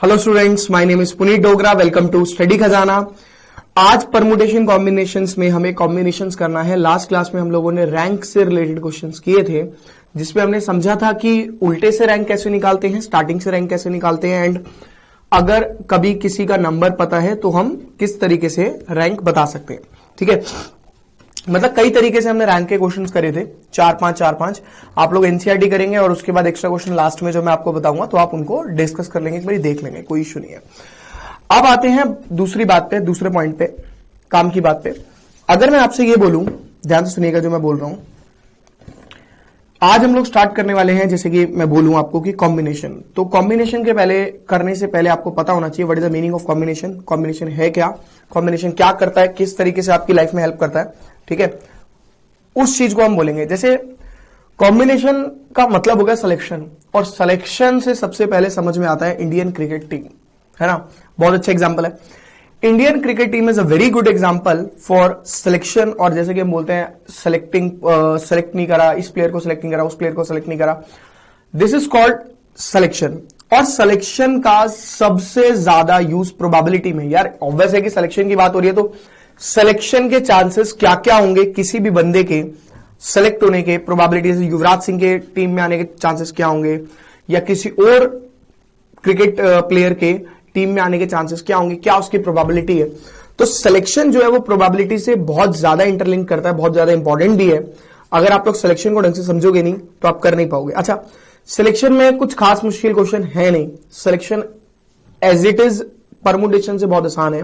Hello students, my name is Puneet Dogra. Welcome to study Khazana. आज permutation combinations में हमें combinations करना है। लास्ट क्लास में हम लोगों ने रैंक से रिलेटेड क्वेश्चंस किए थे, जिसमें हमने समझा था कि उल्टे से रैंक कैसे निकालते हैं, स्टार्टिंग से रैंक कैसे निकालते हैं, एंड अगर कभी किसी का नंबर पता है तो हम किस तरीके से रैंक बता सकते हैं। ठीक है, मतलब कई तरीके से हमने रैंक के क्वेश्चंस करे थे, 4-5 आप लोग एनसीईआरटी करेंगे और उसके बाद एक्स्ट्रा क्वेश्चन लास्ट में जो मैं आपको बताऊंगा तो आप उनको डिस्कस कर लेंगे, एक बार देख लेंगे, कोई इश्यू नहीं है। अब आते हैं दूसरी बात पे, दूसरे पॉइंट पे, काम की बात पे। अगर मैं आपसे ये बोलूं, ध्यान से सुनिएगा जो मैं बोल रहा हूं, आज हम लोग स्टार्ट करने वाले हैं, जैसे कि मैं बोलूं आपको कि कॉम्बिनेशन। तो कॉम्बिनेशन के पहले करने से पहले आपको पता होना चाहिए what is the meaning of combination. Combination है क्या, कॉम्बिनेशन क्या करता है, किस तरीके से आपकी लाइफ में हेल्प करता है। ठीक है, उस चीज को हम बोलेंगे। जैसे कॉम्बिनेशन का मतलब होगा सिलेक्शन, और सिलेक्शन से सबसे पहले समझ में आता है इंडियन क्रिकेट टीम, है ना। बहुत अच्छा एग्जांपल है। Indian cricket team is a very good example for selection. और जैसे कि हम बोलते हैं सेलेक्ट नहीं करा, इस प्लेयर को सेलेक्ट नहीं करा, उस प्लेयर को सेलेक्ट नहीं करा, दिस इज कॉल्ड सिलेक्शन। और सिलेक्शन का सबसे ज्यादा यूज प्रोबेबिलिटी में। यार ऑब्वियस है कि सिलेक्शन की बात हो रही है तो सिलेक्शन के चांसेस क्या क्या होंगे, किसी भी बंदे के सेलेक्ट होने के प्रोबेबिलिटी, जैसे युवराज सिंह के टीम में आने के चांसेस क्या होंगे, या किसी और क्रिकेट प्लेयर के टीम में आने के चांसेस क्या होंगे, क्या उसकी प्रोबेबिलिटी है। तो सिलेक्शन जो है वो प्रोबेबिलिटी से बहुत ज्यादा इंटरलिंक करता है, बहुत ज्यादा इंपॉर्टेंट भी है। अगर आप लोग सिलेक्शन को ढंग से समझोगे नहीं तो आप कर नहीं पाओगे। अच्छा, सिलेक्शन में कुछ खास मुश्किल क्वेश्चन है नहीं। Selection as it is permutation से बहुत आसान है,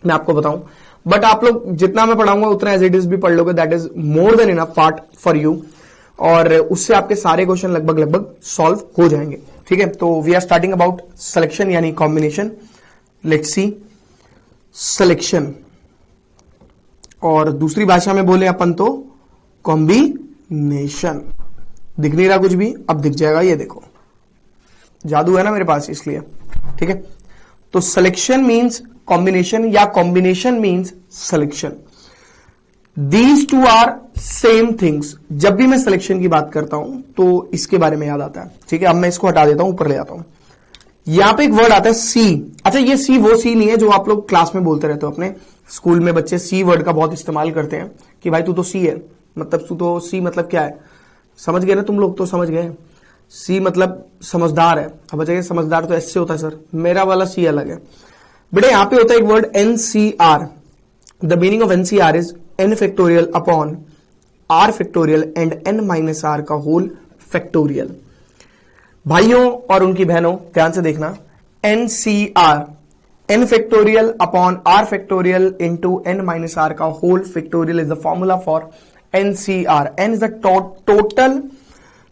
मैं आपको बताऊं। बट आप लोग जितना मैं पढ़ाऊंगा उतना एज इट इज भी पढ़ लोगे, that is more than enough part for you, और उससे आपके सारे क्वेश्चन लगभग सॉल्व हो जाएंगे। ठीक है, तो we are starting about selection यानी कॉम्बिनेशन। लेट्स सी सिलेक्शन, और दूसरी भाषा में बोले अपन तो कॉम्बिनेशन। दिख नहीं रहा कुछ भी, अब दिख जाएगा, ये देखो जादू है ना मेरे पास, इसलिए। ठीक है, तो सिलेक्शन मीन्स कॉम्बिनेशन या combination means selection. These two are same things. जब भी मैं सिलेक्शन की बात करता हूं तो इसके बारे में याद आता है। ठीक है, अब मैं इसको हटा देता हूं, ऊपर ले आता हूं। यहां पे एक वर्ड आता है सी। अच्छा, ये सी वो सी नहीं है जो आप लोग क्लास में बोलते रहते हो। अपने स्कूल में बच्चे सी वर्ड का बहुत इस्तेमाल करते हैं कि भाई तू तो सी है, मतलब तू तो सी मतलब क्या है, समझ गए ना तुम लोग, तो समझ गए। सी मतलब समझदार है। अब बच्चे समझदार तो ऐसे होता है सर, मेरा वाला सी अलग है बेटा। यहां पे होता है एक word NCR. The meaning of NCR is N factorial upon R factorial and N minus R का होल फैक्टोरियल। भाइयों और उनकी बहनों ध्यान से देखना, NCR N factorial upon R factorial into N minus R का whole factorial is the formula for NCR. N is the total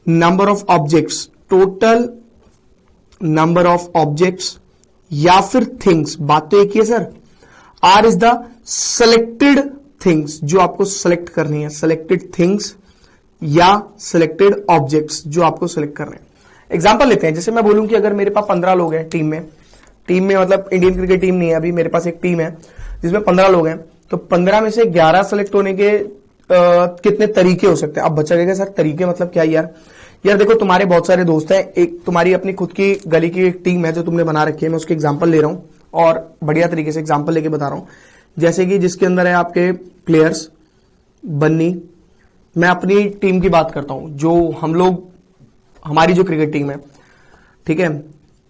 number of objects, total number of objects या फिर थिंग्स, बात तो एक ही है sir. R is the selected things, जो आपको सिलेक्ट करनी है, सिलेक्टेड थिंग्स या सिलेक्टेड ऑब्जेक्ट्स जो आपको सिलेक्ट करने हैं। एग्जांपल लेते हैं, जैसे मैं बोलूं कि अगर मेरे पास 15 लोग हैं टीम में मतलब इंडियन क्रिकेट टीम नहीं है अभी, मेरे पास एक टीम है जिसमें 15 लोग हैं, तो 15 में से 11 सिलेक्ट होने के कितने तरीके हो सकते हैं। अब बच्चा कहेगा सर तरीके मतलब क्या यार देखो, तुम्हारे बहुत सारे दोस्त हैं, एक तुम्हारी अपनी खुद की गली की एक टीम है जो तुमने बना रखी है, मैं उसके एग्जांपल ले रहा हूं और बढ़िया तरीके से एग्जांपल लेके बता रहा हूं। जैसे कि जिसके अंदर है आपके प्लेयर्स बन्नी, मैं अपनी टीम की बात करता हूं, जो हम लोग, हमारी जो क्रिकेट टीम है, ठीक है,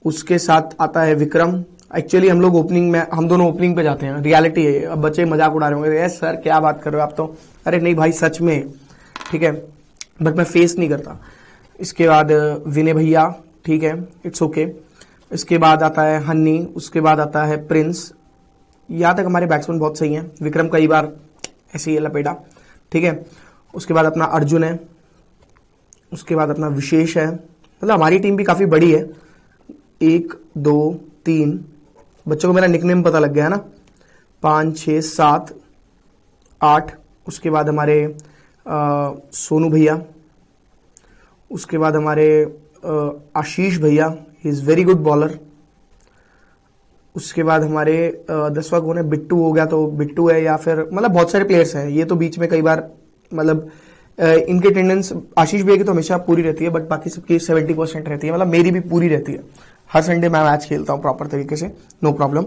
उसके साथ आता है विक्रम। एक्चुअली हम लोग ओपनिंग में, हम दोनों ओपनिंग पे जाते हैं, रियलिटी है। अब बच्चे मजाक उड़ा रहे होंगे, यस सर क्या बात कर रहे हो आप तो, अरे नहीं भाई सच में, ठीक है, बट मैं फेस नहीं करता। इसके बाद विनय भैया, ठीक है, इट्स ओके। इसके बाद आता है हन्नी, उसके बाद आता है प्रिंस। यहां तक हमारे बैट्समैन बहुत सही हैं, विक्रम कई बार ऐसे ही लपेटा, ठीक है। उसके बाद अपना अर्जुन है, उसके बाद अपना विशेष है। मतलब हमारी टीम भी काफी बड़ी है, 1 2 3, बच्चों को मेरा निकनेम पता लग गया है ना, 5 6 7 8। उसके बाद हमारे सोनू भैया, उसके बाद हमारे आशीष भैया, he is very good bowler. उसके बाद हमारे 10वां कौन है, बिट्टू हो गया, तो बिट्टू है, या फिर मतलब बहुत सारे प्लेयर्स हैं। ये तो बीच में कई बार मतलब इनकी अटेंडेंस आशीष भैया की तो हमेशा पूरी रहती है, बट बाकी सबकी 70% रहती है, मतलब मेरी भी पूरी रहती है। हर संडे मैं मैच खेलता हूं प्रॉपर तरीके से, नो प्रॉब्लम।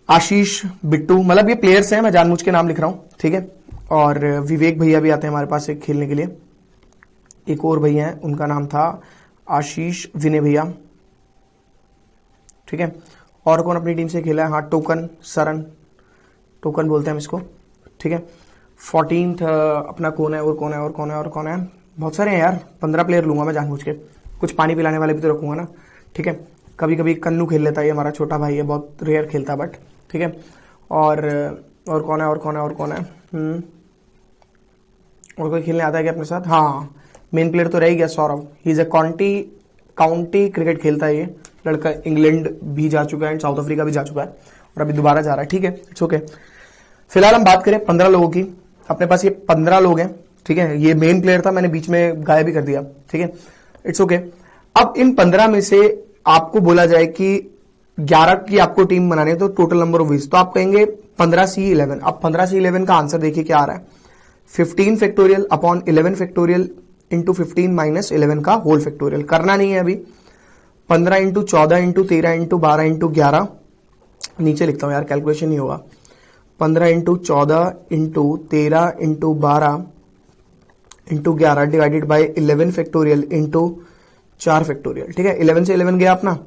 आशीष, बिट्टू, मतलब ये प्लेयर्स हैं, मैं जानबूझ के नाम लिख रहा हूं, ठीक है। और विवेक भैया भी आते हैं हमारे पास एक खेलने के लिए। एक और भैया हैं, उनका नाम था आशीष, विनय भैया, ठीक है। और कौन अपनी टीम से खेला है? हाँ, टोकन, सरन, टोकन बोलते हैं हम इसको, ठीक है। 14th अपना कौन है, और कौन है, और कौन है, और कौन है, बहुत सारे हैं यार, 15 प्लेयर लूंगा मैं जानबूझ के, कुछ पानी पिलाने वाले भी तो रखूंगा ना, ठीक है। कभी कभी कन्नू खेल लेता है, ये हमारा छोटा भाई है, बहुत रेयर खेलता है बट, ठीक है। और कौन है, और कौन है, और कौन है, और कोई खेलने आता है क्या अपने साथ? हाँ, मेन प्लेयर तो रह ही गया, Saurabh. He is a county cricket खेलता है ये लड़का, इंग्लैंड भी जा चुका है एंड साउथ अफ्रीका भी जा चुका है और अभी दोबारा जा रहा है, ठीक है, इट्स ओके। फिलहाल हम बात करें 15 लोगों की, अपने पास ये 15 लोग हैं, ठीक है। ये मेन प्लेयर था, मैंने बीच में गायब भी कर दिया, ठीक है, इट्स ओके। अब इन 15 में से आपको बोला जाए कि 11 की आपको टीम बनानी है, तो टोटल नंबर ऑफ विज, तो आप कहेंगे 15C11। अब 15C11 का आंसर देखिए क्या आ रहा है, 15 factorial upon 11 factorial into 15 minus 11 का होल फैक्टोरियल। करना नहीं है अभी, 15 इंटू 14 इंटू 13 इंटू 12 इंटू 11, नीचे लिखता हूं यार, कैलकुलेशन नहीं होगा। 15 into 14 into 13 into 12 into 11 divided by 11 factorial into 4 factorial, ठीक है। 11 से 11 गया अपना,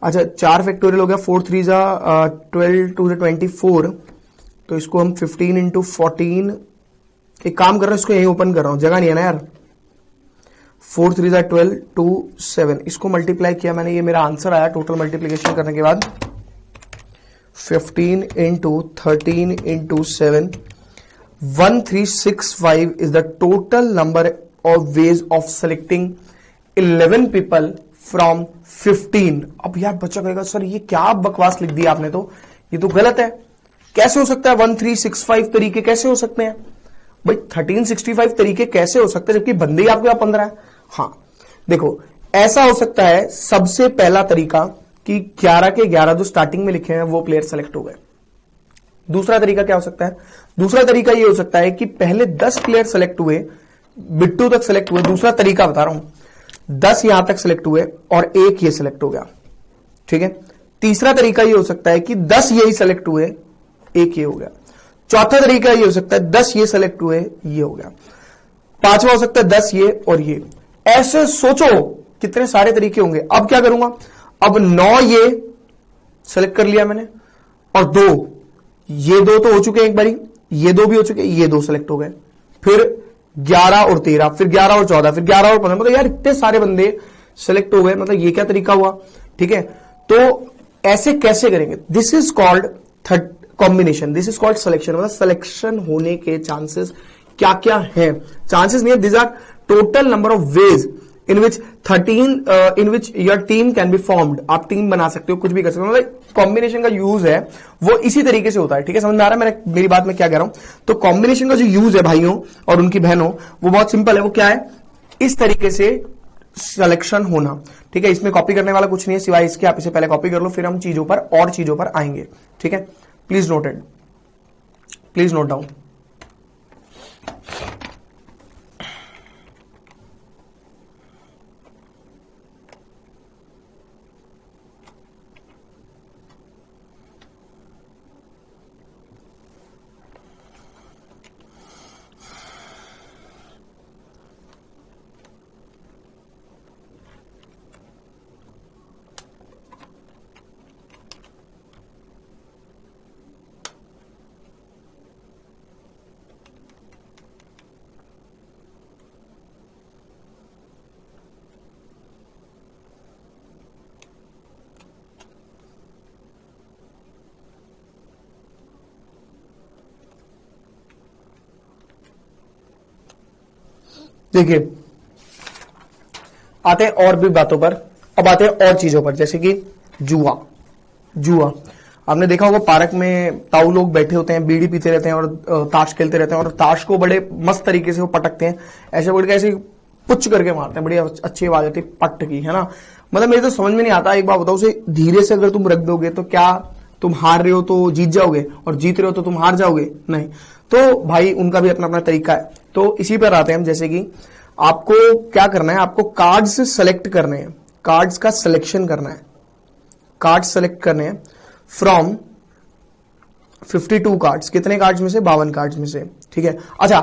अच्छा 4 फैक्टोरियल हो गया, 4 3 जा 12 2 24, तो इसको हम 15 इंटू 14, एक काम कर रहा हूं, इसको यही ओपन कर रहा हूं, जगह नहीं है ना यार। 4 3 जा 12 2 7, इसको मल्टीप्लाई किया मैंने, ये मेरा आंसर आया टोटल मल्टीप्लीकेशन करने के बाद 15 into 13 into 7, 1365 is the total number of ways of selecting 11 people from 15। अब यार बच्चा कहेगा सर ये क्या बकवास लिख दिया आपने, तो ये तो गलत है, कैसे हो सकता है 1365 तरीके कैसे हो सकते हैं भाई, 1365 तरीके कैसे हो सकते हैं जबकि बंदे ही आपके 15 है। हाँ देखो, ऐसा हो सकता है सबसे पहला तरीका कि 11 के 11 जो स्टार्टिंग में लिखे हैं वो प्लेयर सेलेक्ट हो गए। दूसरा तरीका क्या हो सकता है? दूसरा तरीका ये हो सकता है कि पहले 10 प्लेयर सेलेक्ट हुए, बिट्टू तक सेलेक्ट हुए, दूसरा तरीका बता रहा हूं, 10 यहां तक सेलेक्ट हुए और एक ये सेलेक्ट हो गया, ठीक है। तीसरा तरीका ये हो सकता है कि 10 यही सेलेक्ट हुए, एक ये हो गया। चौथा तरीका ये हो सकता है 10 ये सेलेक्ट हुए, ये हो गया। पांचवा हो सकता है 10 ये और ये। ऐसे सोचो कितने सारे तरीके होंगे। अब क्या करूंगा, अब 9 ये सेलेक्ट कर लिया मैंने और 2 ये, 2 तो हो चुके एक बारी, ये 2 भी हो चुके, ये 2 सेलेक्ट हो गए, फिर 11 और 13, फिर 11 और 14, फिर 11 और 15, मतलब यार इतने सारे बंदे सेलेक्ट हो गए, मतलब ये क्या तरीका हुआ, ठीक है। तो ऐसे कैसे करेंगे? This is called combination, this is called selection. मतलब सिलेक्शन होने के चांसेस क्या क्या है? चांसेस नहीं है, this are total number of ways in which 13 in which your team can be formed. आप टीम बना सकते हो, कुछ भी कर सकते हो, मतलब कॉम्बिनेशन का यूज है वो इसी तरीके से होता है, ठीक है। समझ में आ रहा है मेरी बात में क्या कह रहा हूं? तो कॉम्बिनेशन का जो यूज है भाइयों और उनकी बहनों, वो बहुत सिंपल है। वो क्या है? इस तरीके से सिलेक्शन होना, ठीक है। इसमें कॉपी करने वाला कुछ नहीं है सिवाय इसके, आप इसे पहले कॉपी कर लो, फिर हम चीजों पर और चीजों पर आएंगे, ठीक है। Please noted, please note down. देखिए, आते हैं और भी बातों पर, अब आते हैं और चीजों पर, जैसे कि जुआ। जुआ आपने देखा होगा, पार्क में ताऊ लोग बैठे होते हैं, बीड़ी पीते रहते हैं और ताश खेलते रहते हैं, और ताश को बड़े मस्त तरीके से वो पटकते हैं, ऐसे बोल के ऐसे पुच करके मारते हैं, बड़ी अच्छी आवाज आती है पट की, है ना। मतलब मेरे तो समझ में नहीं आता। एक बात बताओ, उसे धीरे से अगर तुम रख दोगे तो क्या तुम हार रहे हो तो जीत जाओगे, और जीत रहे हो तो तुम हार जाओगे? नहीं। तो भाई उनका भी अपना अपना तरीका है। तो इसी पर आते हैं हम, जैसे कि आपको क्या करना है, आपको कार्ड्स सेलेक्ट करने हैं, कार्ड्स का सिलेक्शन करना है, कार्ड सेलेक्ट करने हैं फ्रॉम 52 कार्ड्स। कितने कार्ड्स में से? 52 कार्ड्स में से, ठीक है। अच्छा,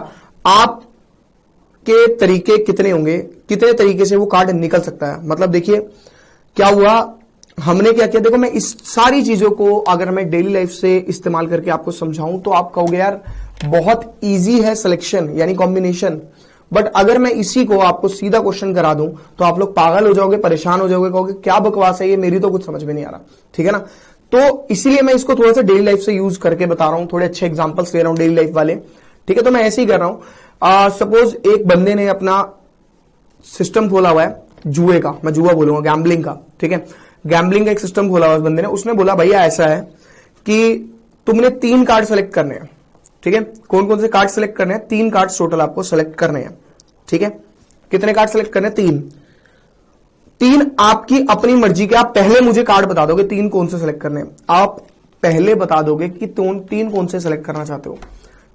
आपके तरीके कितने होंगे, कितने तरीके से वो कार्ड निकल सकता है? मतलब देखिए क्या हुआ, हमने क्या किया, देखो मैं इस सारी चीजों को अगर मैं डेली लाइफ से इस्तेमाल करके आपको समझाऊं तो आप कहोगे यार बहुत इजी है सिलेक्शन यानी कॉम्बिनेशन, बट अगर मैं इसी को आपको सीधा क्वेश्चन करा दूं तो आप लोग पागल हो जाओगे, परेशान हो जाओगे, कहोगे क्या बकवास है ये, मेरी तो कुछ समझ में नहीं आ रहा, ठीक है ना। तो इसीलिए मैं इसको थोड़ा सा डेली लाइफ से यूज करके बता रहा हूं, थोड़े अच्छे एग्जांपल्स ले रहा हूं डेली लाइफ वाले, ठीक है। तो मैं ऐसे ही कर रहा हूं। सपोज एक बंदे ने अपना सिस्टम खोला हुआ है जुए का, मैं जुआ बोलूंगा, गैम्बलिंग का, ठीक है। गैम्बलिंग का एक सिस्टम खोला हुआ है बंदे ने, उसने बोला भैया ऐसा है कि तुमने 3 कार्ड सेलेक्ट करने हैं, ठीक है। कौन कौन से कार्ड सेलेक्ट करने हैं? 3 कार्ड टोटल आपको सेलेक्ट करने हैं, ठीक है। कितने कार्ड सेलेक्ट करने हैं? 3 आपकी अपनी मर्जी के। आप पहले मुझे कार्ड बता दोगे 3 कौन से सेलेक्ट करने हैं, आप पहले बता दोगे कि 3 कौन से सेलेक्ट करना चाहते हो,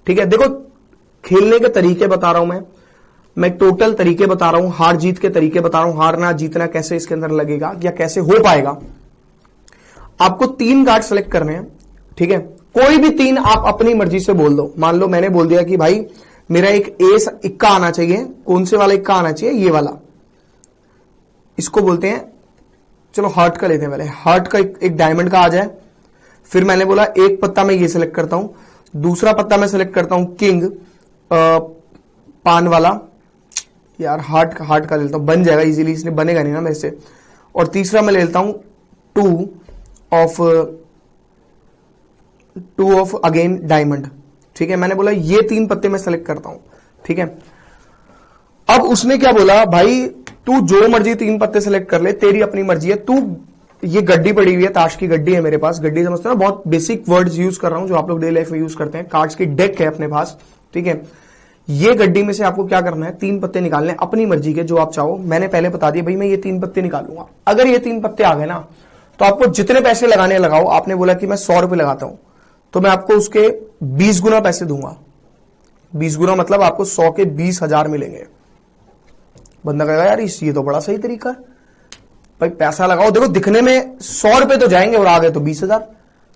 ठीक है। देखो खेलने के तरीके बता रहा हूं मैं टोटल तरीके बता रहा हूं, हार जीत के तरीके बता रहा हूं, हारना जीतना कैसे इसके अंदर लगेगा या कैसे हो पाएगा। आपको 3 कार्ड सेलेक्ट करने हैं, ठीक है। कोई भी 3 आप अपनी मर्जी से बोल दो। मान लो मैंने बोल दिया कि भाई मेरा एक एस इक्का आना चाहिए। कौन से वाला इक्का आना चाहिए? ये वाला, इसको बोलते हैं, चलो हार्ट का लेते हैं पहले, हार्ट का एक डायमंड का आ जाए। फिर मैंने बोला एक पत्ता मैं ये सिलेक्ट करता हूं, दूसरा पत्ता मैं सिलेक्ट करता हूं किंग पान वाला, यार हार्ट का लेता हूं, बन जाएगा इजीली, इसने बनेगा नहीं ना मेरे से। और तीसरा मैं ले लेता हूं 2 ऑफ अगेन डायमंड, ठीक है। मैंने बोला ये 3 पत्ते मैं सेलेक्ट करता हूं, ठीक है। अब उसने क्या बोला, भाई तू जो मर्जी 3 पत्ते सेलेक्ट कर ले, तेरी अपनी मर्जी है। तू ये गड्डी पड़ी हुई है, ताश की गड्डी है मेरे पास, गड्डी समझते हो ना, बहुत बेसिक वर्ड्स यूज कर रहा हूं जो आप लोग डेली लाइफ में यूज करते हैं। कार्ड्स की डेक है अपने पास, ठीक है। ये गड्डी में से आपको क्या करना है, 3 पत्ते निकालने अपनी मर्जी के, जो आप चाहो। मैंने पहले बता दिया भाई मैं ये 3 पत्ते निकालूंगा। अगर ये 3 पत्ते आ गए ना तो आपको जितने पैसे लगाने लगाओ। आपने बोला कि मैं 100 रुपए लगाता हूं तो मैं आपको उसके 20 गुना पैसे दूंगा। 20 गुना मतलब आपको 100 के 20,000 मिलेंगे। बंदा कहेगा यार ये तो बड़ा सही तरीका है, भाई पैसा लगाओ। देखो दिखने में 100 रुपए तो जाएंगे और आ गए तो 20,000।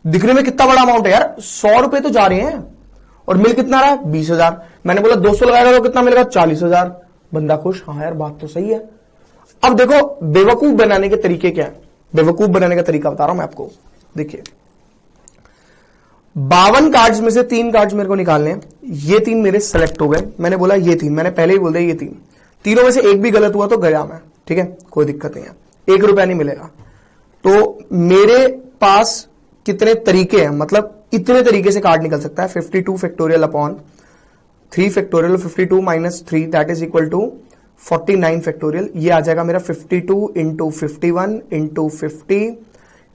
दिखने में कितना बड़ा अमाउंट है यार, 100 रुपए तो जा रहे हैं और मिल कितना रहा है? 20,000। मैंने बोला 200 लगाएगा तो कितना मिलेगा? 40,000। बंदा खुश, हाँ यार बात तो सही है। अब देखो बेवकूफ बनाने के तरीके क्या है, बेवकूफ बनाने का तरीका बता रहा हूं मैं आपको। देखिए 52 कार्ड्स में से 3 कार्ड्स मेरे को निकालने हैं। ये 3 मेरे सेलेक्ट हो गए। मैंने बोला ये 3, मैंने पहले ही बोल दिया ये 3, तीनों में से एक भी गलत हुआ तो गया मैं, ठीक है, कोई दिक्कत नहीं है, 1 रुपया नहीं मिलेगा। तो मेरे पास कितने तरीके हैं, मतलब इतने तरीके से कार्ड निकल सकता है। 52 factorial upon 3 factorial, 52 minus 3 that is equal to 49 factorial. ये आ जाएगा मेरा 52 into 51 into 50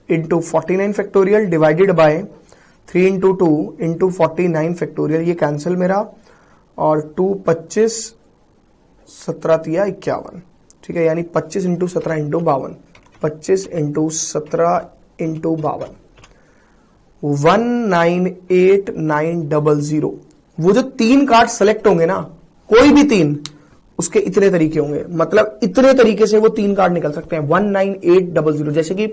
into 49 factorial divided by 3 into 2 into 49 factorial. ये कैंसिल मेरा, और 2 25 17 तिया 51, ठीक है, यानी 25 इंटू 17 इंटू 52, 25 इंटू 17 इंटू 52, 198900। वो जो 3 कार्ड सेलेक्ट होंगे ना, कोई भी 3, उसके इतने तरीके होंगे, मतलब इतने तरीके से वो 3 कार्ड निकल सकते हैं 198800। जैसे कि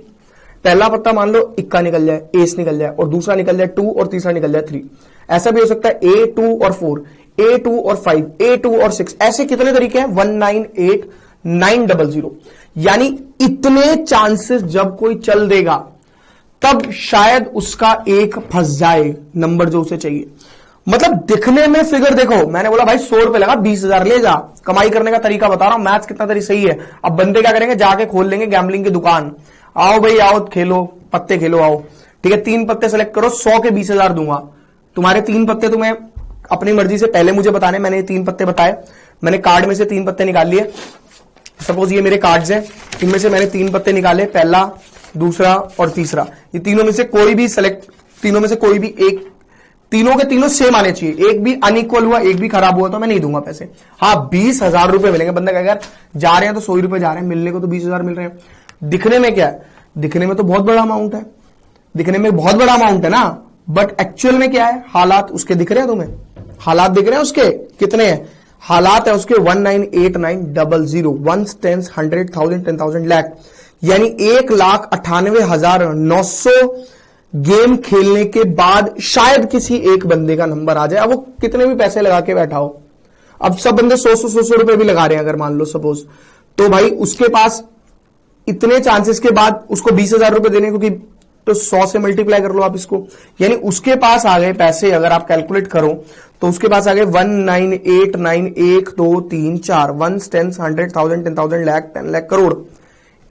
पहला पत्ता मान लो इक्का निकल जाए, एस निकल जाए, और दूसरा निकल जाए 2 और तीसरा निकल जाए 3। ऐसा भी हो सकता है A2 और 4, A2 और 5, A2 और 6। ऐसे कितने तरीके हैं? 198900। यानी इतने चांसेस जब कोई चल देगा तब शायद उसका एक फंस जाए नंबर जो उसे चाहिए। मतलब दिखने में फिगर देखो, मैंने बोला भाई 100 रुपए लगा 20,000 ले जा। कमाई करने का तरीका बता रहा हूं, मैथ्स कितना तरी सही है। अब बंदे क्या करेंगे, जाके खोल लेंगे गैम्बलिंग की दुकान। आओ भाई आओ, खेलो, पत्ते खेलो, आओ, ठीक है। 3 पत्ते सेलेक्ट करो, 100 के 20,000 दूंगा। तुम्हारे 3 पत्ते तुम्हें अपनी मर्जी से पहले मुझे बताने, मैंने 3 पत्ते बताए, मैंने कार्ड में से 3 पत्ते निकाल लिए। सपोज ये मेरे कार्ड्स हैं, इनमें से मैंने 3 पत्ते निकाले, पहला, दूसरा और तीसरा। ये तीनों में से कोई भी सेलेक्ट, तीनों में से कोई भी एक, तीनों के तीनों सेम आने चाहिए। एक भी अनइक्वल हुआ, एक भी खराब हुआ तो मैं नहीं दूंगा पैसे। हाँ 20,000 रुपए मिलेंगे। बंदा कहेगा यार जा रहे हैं तो 100 रुपए जा रहे हैं, मिलने को तो 20,000 मिल रहे हैं। दिखने में क्या है, दिखने में तो बहुत बड़ा अमाउंट है, दिखने में बहुत बड़ा अमाउंट है ना, बट एक्चुअल में क्या है, हालात उसके दिख रहे हैं तुम्हें, हालात दिख रहे हैं उसके कितने हैं। हालात है उसके 198900 1 10 100 1000 10,000 लाख, यानी 1,98,900 गेम खेलने के बाद शायद किसी एक बंदे का नंबर आ जाए। अब वो कितने भी पैसे लगा के बैठा हो, अब सब बंदे 100 रुपए भी लगा रहे हैं अगर मान लो सपोज, तो भाई उसके पास इतने चांसेस के बाद उसको 20,000 रुपए देने को, तो 100 से मल्टीप्लाई कर लो आप इसको, यानी उसके पास आ गए पैसे, अगर आप कैलकुलेट करो तो उसके पास आ गए 1989123 1 10 100 1000 10,000 लाख 10 लाख करोड़,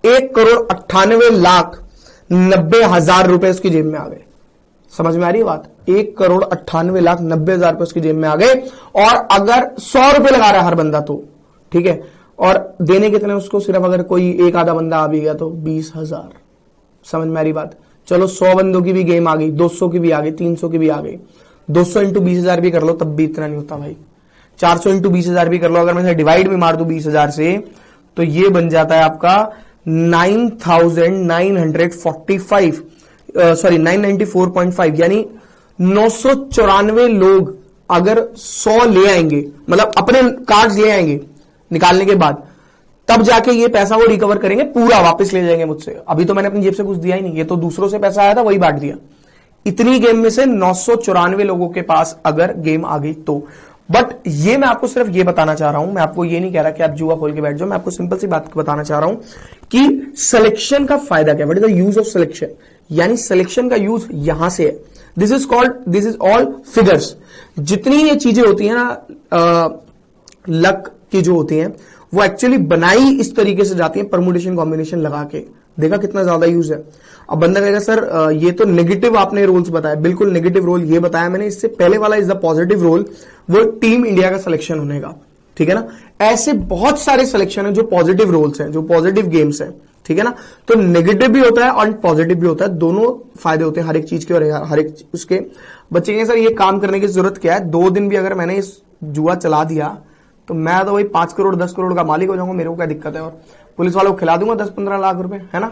1,98,90,000 रुपए उसकी जेब में आ गए। समझ में आ रही है बात? 1,98,90,000 रुपए उसकी जेब में आ गए, और अगर 100 रुपए लगा रहा है हर बंदा तो ठीक है, और देने कितने उसको, सिर्फ अगर कोई एक आधा बंदा आ भी गया तो 20,000। समझ में आ रही बात? चलो 100 बंदों की भी गेम आ गई, 200 की भी आ गई, 300 की भी आ गई, 200 इंटू 20,000 भी कर लो तब भी इतना नहीं होता भाई, 400 इंटू 20,000 भी कर लो, अगर मैं डिवाइड भी मार दूं 20,000 से तो ये बन जाता है आपका 9,945 सॉरी 994.5, यानी 994 लोग अगर 100 ले आएंगे, मतलब अपने कार्ड ले आएंगे निकालने के बाद, तब जाके ये पैसा वो रिकवर करेंगे, पूरा वापस ले जाएंगे मुझसे। अभी तो मैंने अपनी जेब से कुछ दिया ही नहीं, ये तो दूसरों से पैसा आया था वही बांट दिया। इतनी गेम में से 994 लोगों के पास अगर गेम आ गई तो, बट ये मैं आपको सिर्फ ये बताना चाह रहा हूं, मैं आपको ये नहीं कह रहा कि आप जुआ खोल के बैठ जाओ, मैं आपको सिंपल सी बात बताना चाह रहा हूं कि सिलेक्शन का फायदा क्या, what is the use of selection, यानी सिलेक्शन का यूज यहां से है। This is all figures. जितनी ये चीजें होती है ना लक की जो होती हैं, वो एक्चुअली बनाई इस तरीके से जाती है, परमुटेशन कॉम्बिनेशन लगा के। देखा कितना ज्यादा यूज है। अब बंदा कहेगा सर ये तो नेगेटिव आपने रोल्स बताया, बिल्कुल नेगेटिव रोल ये बताया मैंने, इससे पहले वाला इज द पॉजिटिव रोल, वो टीम इंडिया का सिलेक्शन होने का, ठीक है ना। ऐसे बहुत सारे सिलेक्शन है जो पॉजिटिव रोल्स हैं, जो पॉजिटिव गेम्स हैं, ठीक है ना। तो नेगेटिव भी होता है और पॉजिटिव भी होता है, दोनों फायदे होते हैं हर एक चीज के, और हर एक उसके। बच्चे कहेंगे सर ये काम करने की जरूरत क्या है, 2 दिन भी अगर मैंने इस जुआ चला दिया तो मैं तो वही 5 करोड़ 10 करोड़ का मालिक हो जाऊंगा, मेरे को क्या दिक्कत है, और पुलिस वालों को खिला दूंगा 10-15 लाख रुपए, है ना।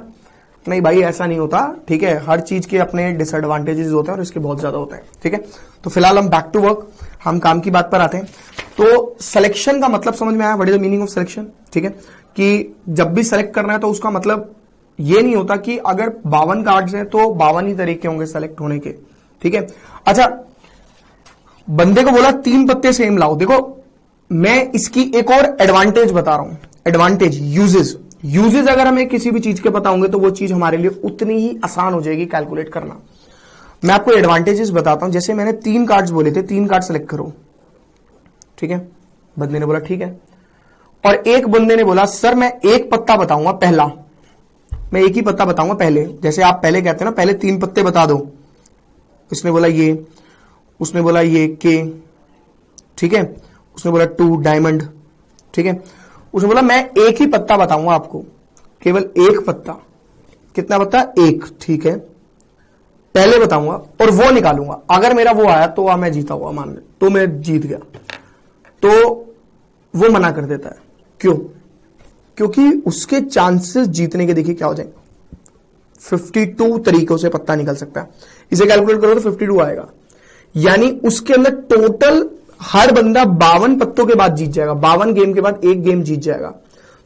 नहीं भाई ऐसा नहीं होता, ठीक है। हर चीज के अपने डिसएडवांटेजेस होते हैं और इसके बहुत ज्यादा होते हैं, ठीक है। तो फिलहाल हम बैक टू वर्क, हम काम की बात पर आते हैं। तो सिलेक्शन का मतलब समझ में आया, what is the meaning of selection, ठीक है। कि जब भी सेलेक्ट करना है तो उसका मतलब ये नहीं होता कि अगर 52 कार्ड्स हैं तो 52 ही तरीके होंगे सेलेक्ट होने के, ठीक है। अच्छा, बंदे को बोला 3 पत्ते सेम लाओ। देखो मैं इसकी एक और एडवांटेज बता रहा हूं, एडवांटेज, यूजेस अगर हमें किसी भी चीज के पता होंगे तो वो चीज हमारे लिए उतनी ही आसान हो जाएगी कैलकुलेट करना। मैं आपको एडवांटेजेस बताता हूं। जैसे मैंने 3 कार्ड्स बोले थे, 3 कार्ड सेलेक्ट करो, ठीक है। बंदे ने बोला ठीक है, और एक बंदे ने बोला सर मैं एक पत्ता बताऊंगा, पहला मैं एक ही पत्ता बताऊंगा पहले, जैसे आप पहले कहते हैं ना पहले 3 पत्ते बता दो। इसने बोला ये, उसने बोला ये के, ठीक है, उसने बोला 2 डायमंड, ठीक है। उसने बोला मैं एक ही पत्ता बताऊंगा आपको, केवल एक पत्ता। कितना पत्ता? 1, ठीक है। पहले बताऊंगा और वो निकालूंगा, अगर मेरा वो आया तो मैं जीता हुआ मान ले, तो मैं जीत गया। तो वो मना कर देता है, क्यों? क्योंकि उसके चांसेस जीतने के देखिए क्या हो जाएंगे, 52 तरीकों से पत्ता निकल सकता है। इसे कैलकुलेट करो तो 52 आएगा, यानी उसके अंदर टोटल हर बंदा 52 पत्तों के बाद जीत जाएगा, 52 गेम के बाद एक गेम जीत जाएगा।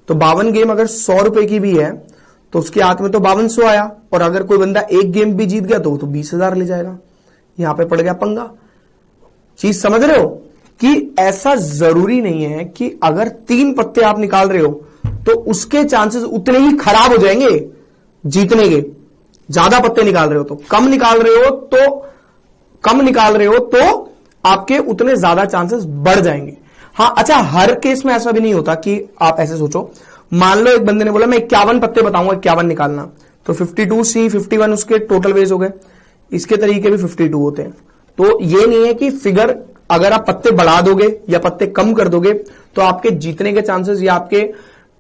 तो 52 गेम अगर 100 रुपए की भी है तो उसके हाथ में तो 5200 आया, और अगर कोई बंदा एक गेम भी जीत गया तो वो तो 20,000 ले जाएगा। यहां पे पड़ गया पंगा। चीज समझ रहे हो कि ऐसा जरूरी नहीं है कि अगर 3 पत्ते आप निकाल रहे हो तो उसके चांसेस उतने ही खराब हो जाएंगे जीतने के। ज्यादा पत्ते निकाल रहे हो तो, कम निकाल रहे हो तो आपके उतने ज्यादा चांसेस बढ़ जाएंगे। हाँ अच्छा, हर केस में ऐसा भी नहीं होता कि आप ऐसे सोचो, मान लो एक बंदे ने बोला मैं 51 पत्ते बताऊंगा, 51 निकालना, तो 52C 51 उसके टोटल वेज हो गए। इसके तरीके भी 52 होते हैं। तो ये नहीं है कि फिगर अगर आप पत्ते बढ़ा दोगे या पत्ते कम कर दोगे तो आपके जीतने के चांसेस या आपके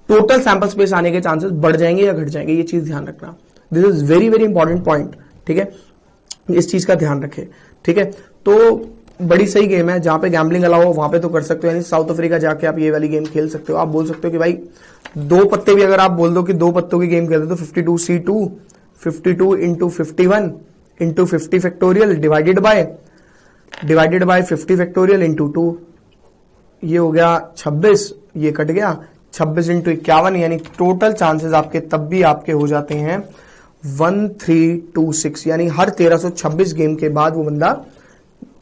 टोटल सैंपल स्पेस आने के चांसेस बढ़ जाएंगे या घट जाएंगे। ये चीज ध्यान रखना, this is very very important point, ठीक है। इस चीज का ध्यान रखें, ठीक है। तो बड़ी सही गेम है, जहां पे गैम्बलिंग अलाउ हो वहां पे तो कर सकते हो, यानी साउथ अफ्रीका जाके आप ये वाली गेम खेल सकते हो। आप बोल सकते हो कि भाई 2 पत्ते भी अगर आप बोल दो कि 2 पत्तों की गेम खेलते तो 52C2 52 into 51 into 50 factorial divided bye 50 factorial into 2, ये हो गया 26, ये कट गया 26 इंटू 51, यानी टोटल चांसेस आपके तब भी आपके हो जाते हैं 1326, यानी हर 1326 गेम के बाद वो बंदा,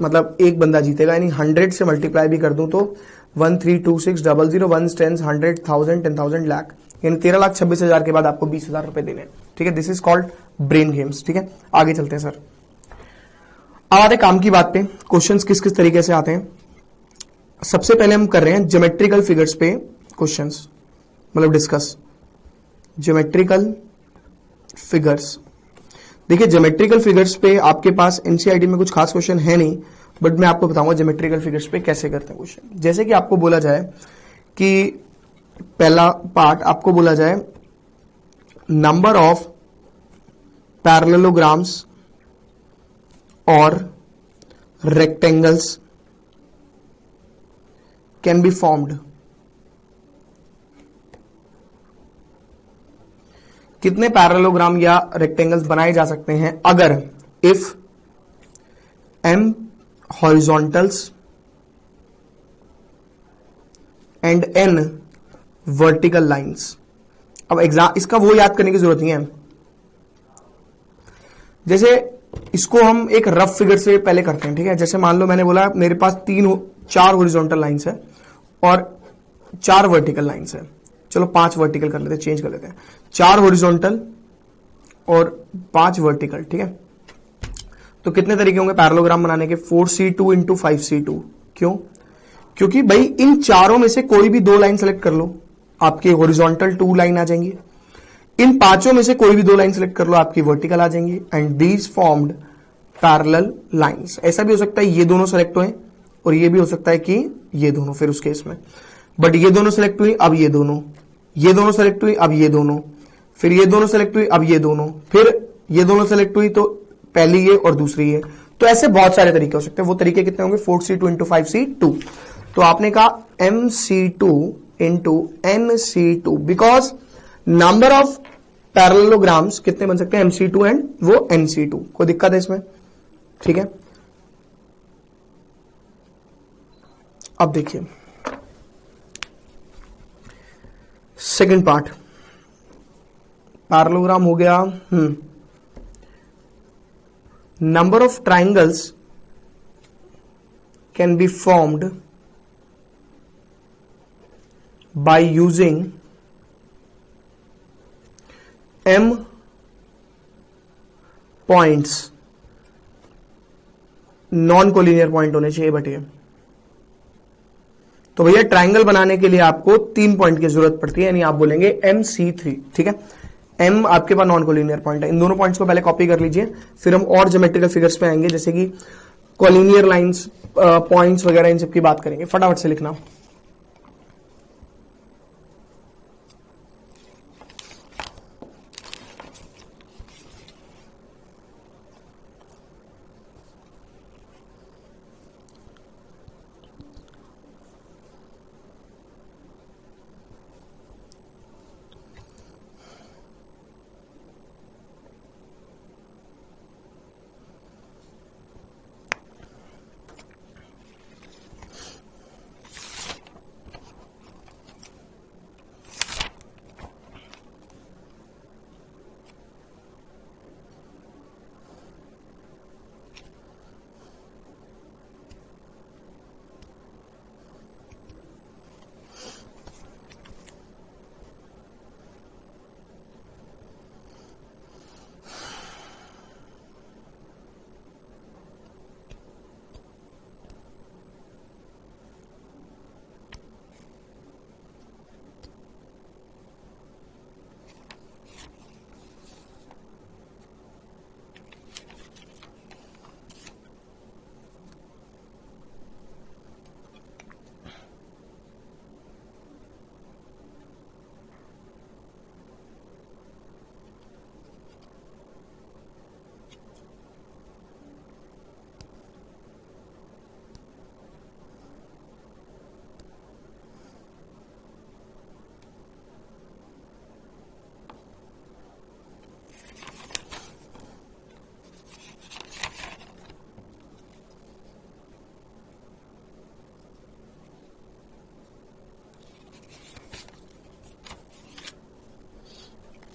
मतलब एक बंदा जीतेगा। यानी 100 से मल्टीप्लाई भी कर दूं तो 1326 00 1 10 100 1000 10,000 लाख, यानी 13,26,000 के बाद आपको 20,000 रुपए देने हैं। ठीक है, this is called brain games. ठीक है, आगे चलते हैं सर। अब आते काम की बात पे, क्वेश्चंस किस किस तरीके से आते हैं। सबसे पहले हम कर रहे हैं ज्योमेट्रिकल फिगर्स पे क्वेश्चंस, मतलब डिस्कस ज्योमेट्रिकल फिगर्स। देखिए ज्योमेट्रिकल फिगर्स पे आपके पास एनसीईआरटी में कुछ खास क्वेश्चन है नहीं, बट मैं आपको बताऊंगा ज्योमेट्रिकल फिगर्स पे कैसे करते हैं क्वेश्चन। जैसे कि आपको बोला जाए कि पहला पार्ट आपको बोला जाए नंबर ऑफ पैरेललोग्राम्स और रेक्टेंगल्स कैन बी फॉर्म्ड। कितने पैरेललोग्राम या रेक्टेंगल्स बनाए जा सकते हैं अगर if m horizontals and n vertical lines. अब एग्जाम इसका वो याद करने की जरूरत नहीं है, जैसे इसको हम एक रफ फिगर से पहले करते हैं। ठीक है, जैसे मान लो मैंने बोला मेरे पास 4 हॉरिजॉन्टल लाइंस है और 4 वर्टिकल लाइंस है, चलो 5 वर्टिकल कर लेते हैं, चेंज कर लेते हैं, 4 हॉरिजॉन्टल और 5 वर्टिकल। ठीक है, तो कितने तरीके होंगे पैरेललोग्राम बनाने के? 4c2 into 5c2। क्यों? क्योंकि भाई इन चारों में से कोई भी 2 लाइन सेलेक्ट कर लो, आपकी हॉरिजॉन्टल 2 लाइन आ जाएंगी। इन पांचों में से कोई भी 2 लाइन सेलेक्ट कर लो, आपकी वर्टिकल आ जाएंगी। And these formed parallel lines. ऐसा भी हो सकता है ये दोनों सेलेक्ट हुए और ये भी हो सकता है कि ये दोनों, फिर उस केस में, बट ये दोनों सेलेक्ट हुई, अब ये दोनों सेलेक्ट हुई, अब ये दोनों, फिर ये दोनों सेलेक्ट हुई, अब ये दोनों, फिर ये दोनों सेलेक्ट हुई, तो पहली ये और दूसरी ये। तो ऐसे बहुत सारे तरीके हो सकते हैं। वो तरीके कितने होंगे? 4c2 into 5c2। तो आपने कहा mc2 into nc2, because number of parallelograms कितने बन सकते हैं? mc2 एंड वो nc2। कोई दिक्कत है इसमें? ठीक है, अब देखिए सेकंड पार्ट, पैरेललोग्राम हो गया। Number of triangles can be formed by using m points, non collinear point होने चाहिए बटे। तो भैया ट्राइंगल बनाने के लिए आपको 3 पॉइंट की जरूरत पड़ती है, यानी आप बोलेंगे MC3। ठीक है, M आपके पास नॉन कोलिनियर पॉइंट है। इन दोनों पॉइंट्स को पहले कॉपी कर लीजिए, फिर हम और ज्योमेट्रिकल फिगर्स पे आएंगे, जैसे कि कोलिनियर लाइंस, पॉइंट्स वगैरह, इन सब की बात करेंगे। फटाफट से लिखना।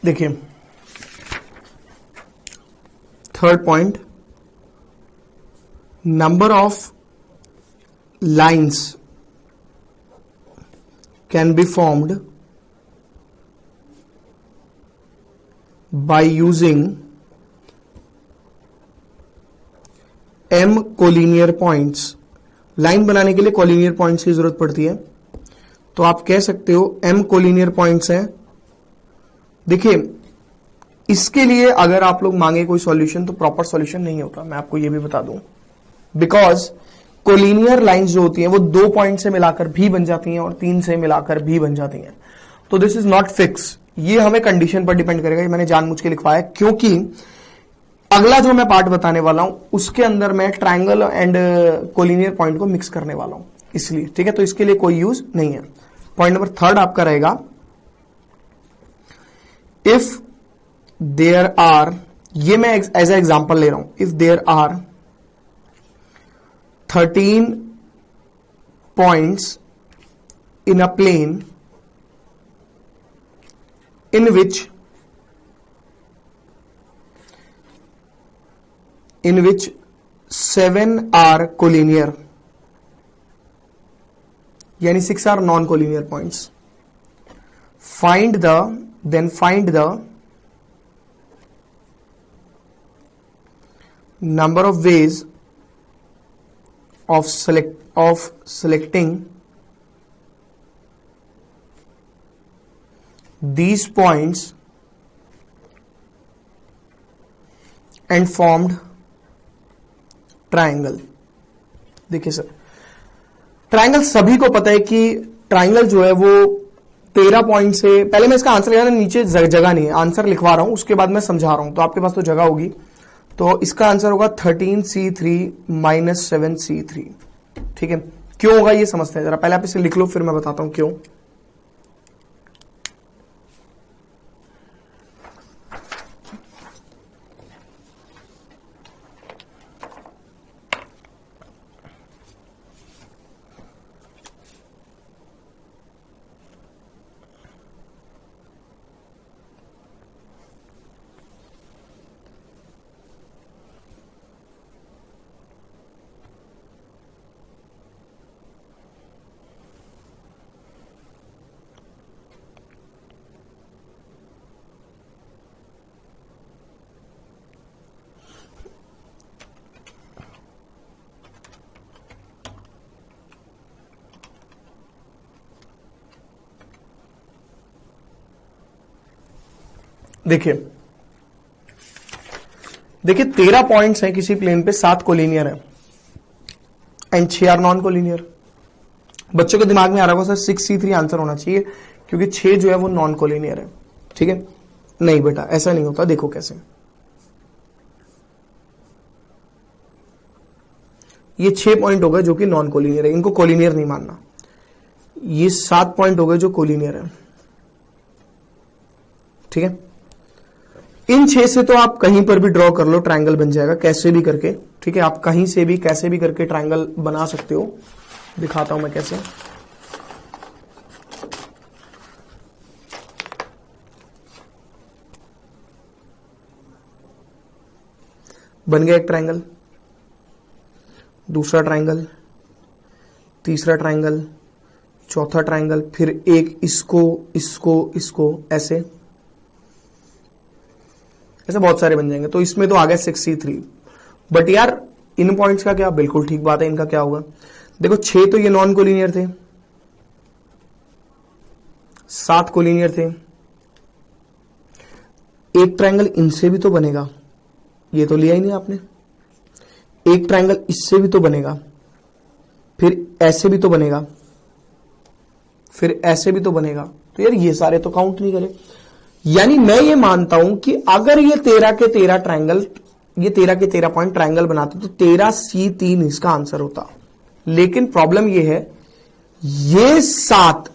देखिए third point, number of lines can be formed by using m collinear points. Line बनाने के लिए कोलिनियर पॉइंट्स की जरूरत पड़ती है, तो आप कह सकते हो m कोलिनियर पॉइंट्स हैं। देखिए इसके लिए अगर आप लोग मांगे कोई सॉल्यूशन तो प्रॉपर सॉल्यूशन नहीं होता, मैं आपको ये भी बता दूं, बिकॉज कोलिनियर लाइंस जो होती हैं वो 2 पॉइंट से मिलाकर भी बन जाती हैं और 3 से मिलाकर भी बन जाती हैं, तो दिस इज नॉट फिक्स। ये हमें कंडीशन पर डिपेंड करेगा, ये मैंने जानबूझ के लिखवाया क्योंकि अगला जो मैं पार्ट बताने वाला हूं उसके अंदर मैं ट्रायंगल एंड कोलिनियर पॉइंट को मिक्स करने वाला हूं, इसलिए ठीक है, तो इसके लिए कोई यूज नहीं है। पॉइंट नंबर थर्ड आपका रहेगा, इफ देयर आर, ये मैं एज ए एग्जांपल ले रहा हूं, if there are 13 points in a plane in which 7 are collinear, यानी 6 are non-collinear points. Find the number of ways of selecting these points and formed triangle. देखिए sir, triangle सभी को पता है कि ट्रायंगल जो है वो 13 पॉइंट से, पहले मैं इसका आंसर लिखा था, नीचे जगह नहीं है, आंसर लिखवा रहा हूं उसके बाद मैं समझा रहा हूं, तो आपके पास तो जगह होगी, तो इसका आंसर होगा 13c3 - 7c3। ठीक है, क्यों होगा ये समझते हैं जरा, पहले आप इसे लिख लो फिर मैं बताता हूं क्यों। देखिए 13 पॉइंट्स हैं किसी प्लेन पे, 7 कोलिनियर है एंड 6 आर नॉन कोलिनियर। बच्चों के दिमाग में आ रहा होगा सर 6c3 आंसर होना चाहिए क्योंकि 6 जो है वो नॉन कोलिनियर है। ठीक है, नहीं बेटा ऐसा नहीं होता, देखो कैसे, ये 6 पॉइंट हो गए जो कि नॉन कोलिनियर है, इनको कोलिनियर नहीं मानना। ये 7 पॉइंट हो गए जो कोलिनियर है। ठीक है, इन 6 से तो आप कहीं पर भी ड्रॉ कर लो, ट्रायंगल बन जाएगा कैसे भी करके। ठीक है, आप कहीं से भी कैसे भी करके ट्रायंगल बना सकते हो, दिखाता हूं मैं कैसे। बन गया एक ट्रायंगल, दूसरा ट्रायंगल, तीसरा ट्रायंगल, चौथा ट्रायंगल, फिर एक इसको इसको इसको ऐसे बहुत सारे बन जाएंगे। तो इसमें तो आ गया 6c3। बट यार इन पॉइंट्स का क्या, बिल्कुल ठीक बात है, इनका क्या होगा। देखो 6 तो ये नॉन कोलिनियर थे, 7 कोलिनियर थे, एक ट्रायंगल इनसे भी तो बनेगा, ये तो लिया ही नहीं आपने। एक ट्रायंगल इससे भी तो बनेगा, फिर ऐसे भी तो बनेगा, फिर ऐसे भी तो बनेगा, तो यार ये सारे तो काउंट नहीं करे। यानी मैं ये मानता हूं कि अगर ये 13 के 13 ट्रायंगल, ये 13 के 13 पॉइंट ट्रायंगल बनाते तो 13c3 इसका आंसर होता। लेकिन प्रॉब्लम ये है, ये 7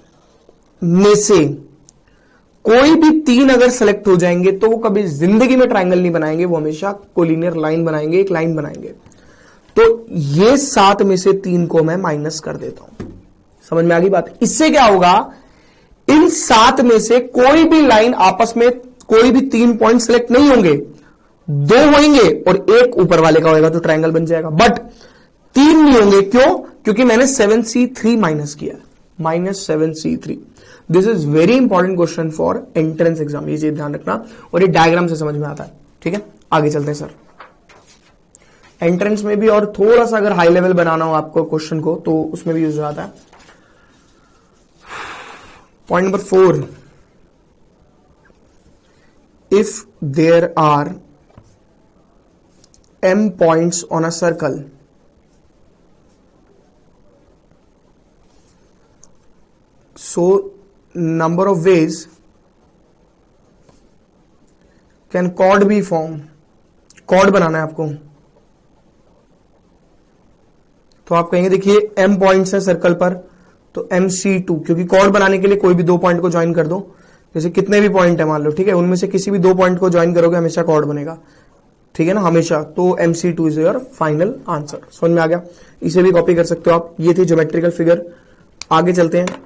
में से कोई भी 3 अगर सेलेक्ट हो जाएंगे तो वो कभी जिंदगी में ट्रायंगल नहीं बनाएंगे, वो हमेशा कोलिनियर लाइन बनाएंगे, एक लाइन बनाएंगे। तो ये 7 में से 3 को मैं माइनस कर देता हूं। समझ में आ गई बात। इससे क्या होगा, इन 7 में से कोई भी लाइन आपस में कोई भी 3 पॉइंट सिलेक्ट नहीं होंगे, 2 होंगे और एक ऊपर वाले का होगा तो ट्रायंगल बन जाएगा, बट 3 नहीं होंगे। क्यों? क्योंकि मैंने 7C3 माइनस किया, -7C3। This is very important question for entrance exam, ये चीज ध्यान रखना, और ये डायग्राम से समझ में आता है। ठीक है, आगे चलते हैं सर। एंट्रेंस में भी और थोड़ा सा अगर हाई लेवल बनाना हो आपको क्वेश्चन को तो उसमें भी यूज हो जाता है। Point number 4, if there are m points on a circle, so number of ways can chord be formed, chord बनाना है आपको। तो आप कहेंगे देखिए m पॉइंट्स है सर्कल पर, तो MC2, क्योंकि कॉर्ड बनाने के लिए कोई भी 2 पॉइंट को ज्वाइन कर दो, जैसे कितने भी पॉइंट है मान लो, ठीक है, उनमें से किसी भी 2 पॉइंट को ज्वाइन करोगे हमेशा कॉर्ड बनेगा, ठीक है ना, हमेशा। तो MC2 is your final answer. समझ में आ गया? इसे भी कॉपी कर सकते हो आप। ये थी ज्योमेट्रिकल फिगर। आगे चलते हैं।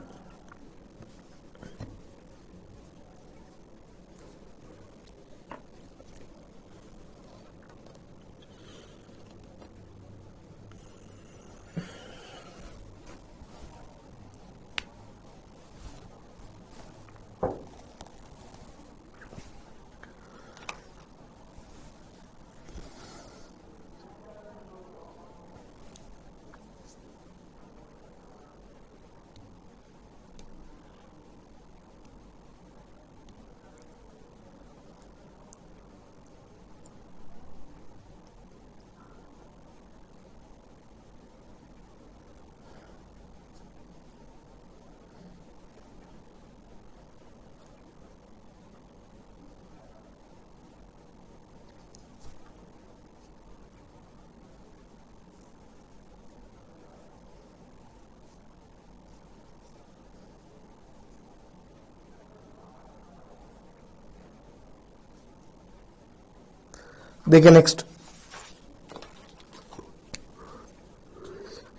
देखिए नेक्स्ट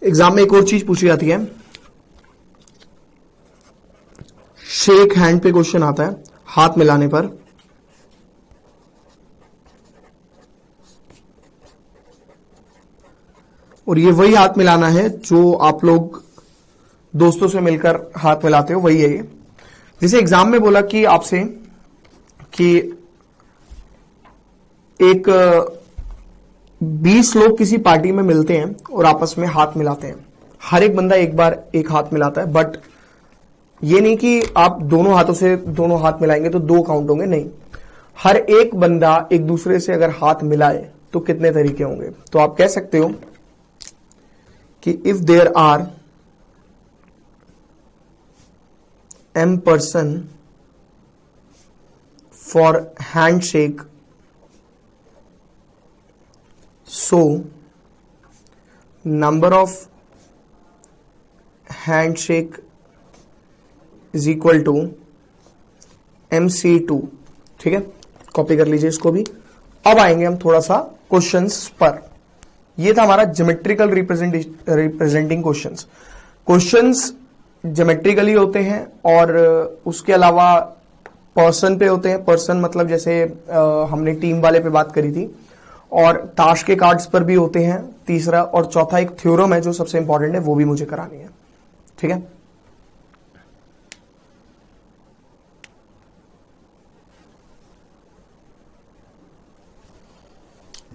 एग्जाम में एक और चीज पूछी जाती है, शेक हैंड पे क्वेश्चन आता है, हाथ मिलाने पर। और ये वही हाथ मिलाना है जो आप लोग दोस्तों से मिलकर हाथ मिलाते हो, वही है ये। जैसे एग्जाम में बोला कि आपसे कि एक 20 लोग किसी पार्टी में मिलते हैं और आपस में हाथ मिलाते हैं। हर एक बंदा एक बार एक हाथ मिलाता है, बट ये नहीं कि आप दोनों हाथों से दोनों हाथ मिलाएंगे तो 2 काउंट होंगे, नहीं। हर एक बंदा एक दूसरे से अगर हाथ मिलाए तो कितने तरीके होंगे। तो आप कह सकते हो कि if there are m person for handshake, so number of handshake is equal to MC2। ठीक है, कॉपी कर लीजिए इसको भी। अब आएंगे हम थोड़ा सा क्वेश्चंस पर। ये था हमारा geometrical representing questions. Questions geometrically होते हैं और उसके अलावा पर्सन पे होते हैं। पर्सन मतलब जैसे हमने टीम वाले पे बात करी थी, और ताश के कार्ड्स पर भी होते हैं। तीसरा और चौथा एक थ्योरम है जो सबसे इंपॉर्टेंट है, वो भी मुझे करानी है। ठीक है,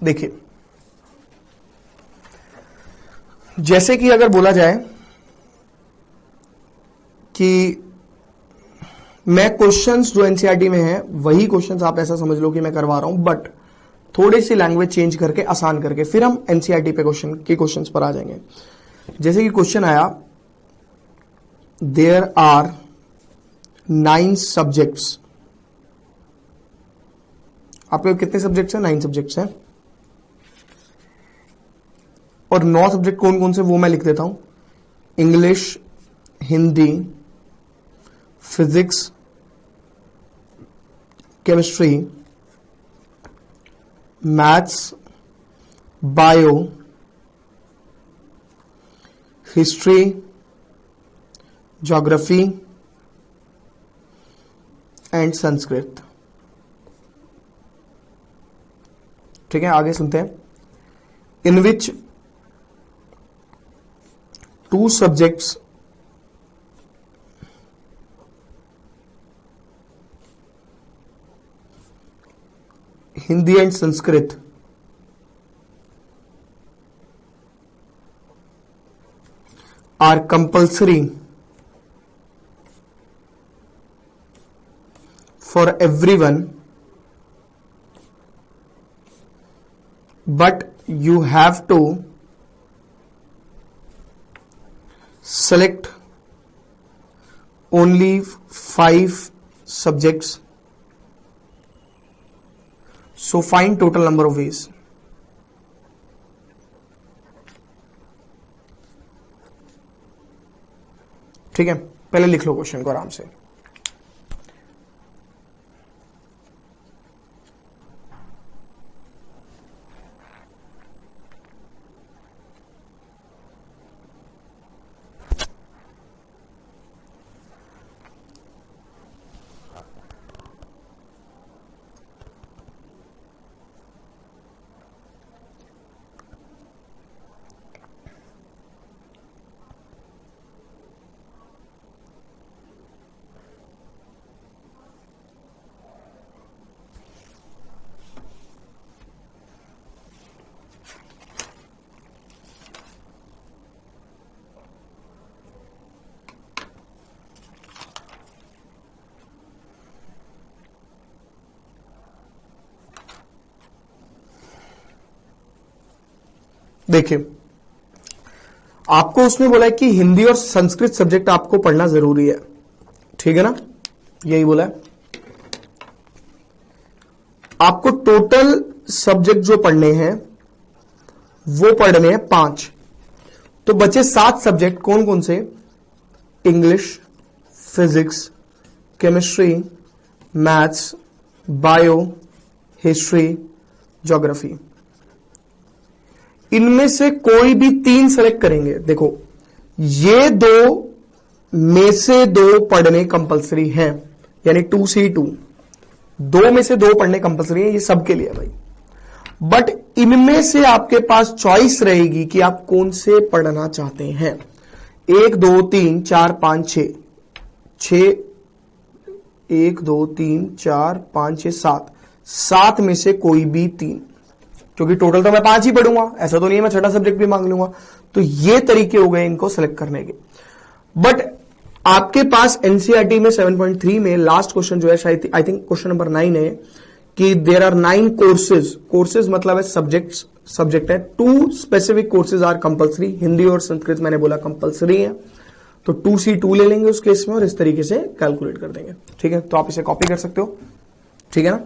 देखिए जैसे कि अगर बोला जाए कि मैं क्वेश्चंस जो एनसीईआरटी में है वही क्वेश्चंस आप ऐसा समझ लो कि मैं करवा रहा हूं, बट थोड़ी सी लैंग्वेज चेंज करके आसान करके, फिर हम एनसीईआरटी पे क्वेश्चंस पर आ जाएंगे। जैसे कि क्वेश्चन आया, देयर आर 9 सब्जेक्ट्स। आपके कितने सब्जेक्ट्स हैं? 9 सब्जेक्ट्स हैं। और 9 सब्जेक्ट कौन कौन से वो मैं लिख देता हूं। English, Hindi, physics, chemistry, maths, bio, history, geography and Sanskrit. ठीक है, आगे सुनते हैं. इन विच 2 subjects Hindi and Sanskrit are compulsory for everyone, but you have to select only 5 subjects. So find total number of ways. ठीक है, पहले लिख लो क्वेश्चन को आराम से. देखिए, आपको उसने बोला है कि हिंदी और संस्कृत सब्जेक्ट आपको पढ़ना जरूरी है, ठीक है ना, यही बोला है. आपको टोटल सब्जेक्ट जो पढ़ने हैं वो पढ़ने हैं 5. तो बचे 7 सब्जेक्ट. कौन कौन से? English, physics, chemistry, maths, bio, history, geography. इनमें से कोई भी 3 सेलेक्ट करेंगे. देखो, ये 2 में से 2 पढ़ने कंपलसरी हैं, यानी 2C2. 2 में से 2 पढ़ने कंपलसरी है, ये सबके लिए भाई. बट इनमें से आपके पास चॉइस रहेगी कि आप कौन से पढ़ना चाहते हैं. 1 2 3 4 5 6 6 1 2 3 4 5 6 7 7 में से कोई भी 3, क्योंकि टोटल तो मैं 5 ही पढ़ूंगा, ऐसा तो नहीं है मैं छठा सब्जेक्ट भी मांग लूंगा. तो ये तरीके हो गए इनको सेलेक्ट करने के. बट आपके पास एनसीईआरटी में 7.3 में लास्ट क्वेश्चन जो है, शायद आई थिंक क्वेश्चन नंबर 9 है, कि देयर आर 9 कोर्सेज. कोर्सेज मतलब है सब्जेक्ट है. 2 specific courses are compulsory. Hindi और संस्कृत मैंने बोला कंपलसरी है, तो 2C2 ले लेंगे उस केस में और इस तरीके से कैलकुलेट कर देंगे. ठीक है, तो आप इसे कॉपी कर सकते हो, ठीक है ना.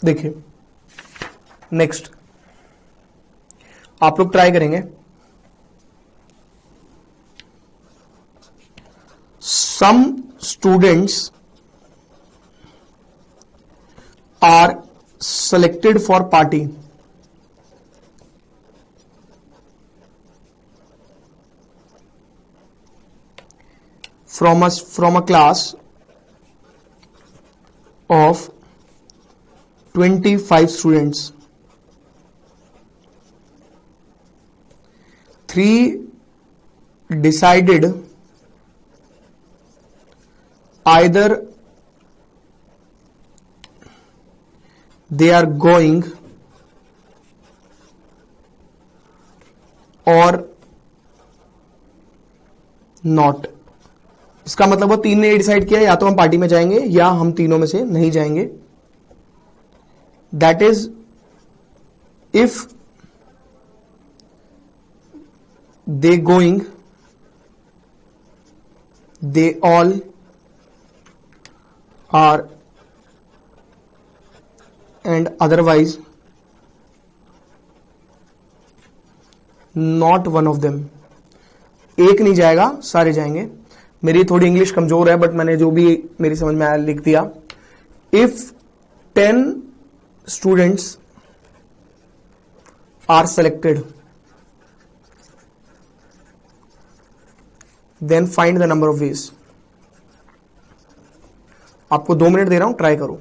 देखिए, नेक्स्ट आप लोग ट्राई करेंगे. Some students are selected for party. From a class of 25 students. 3 decided either they are going or not. इसका मतलब वो तीन ने डिसाइड किया या तो हम पार्टी में जाएंगे या हम तीनों में से नहीं जाएंगे। That is if they going, they all are, and otherwise not one of them. एक नहीं जाएगा, सारे जाएंगे। मेरी थोड़ी इंग्लिश कमजोर है बट मैंने जो भी मेरी समझ में आया लिख दिया। If 10 students are selected then find the number of ways. आपको 2 मिनट दे रहा हूं, ट्राई करो।